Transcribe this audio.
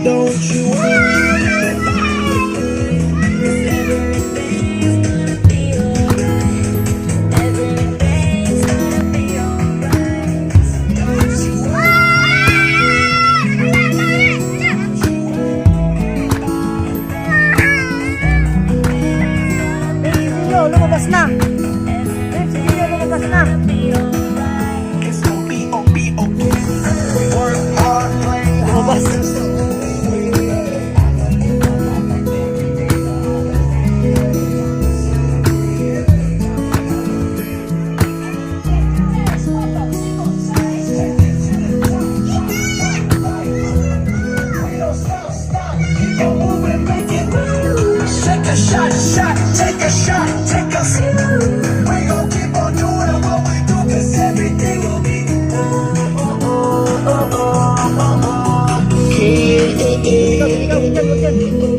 Don't you lumabas na. Sige, lumabas na. Lumabas. Take a shot, take a sip. We gon' keep on doing what we do, 'cause everything will be Ikaw.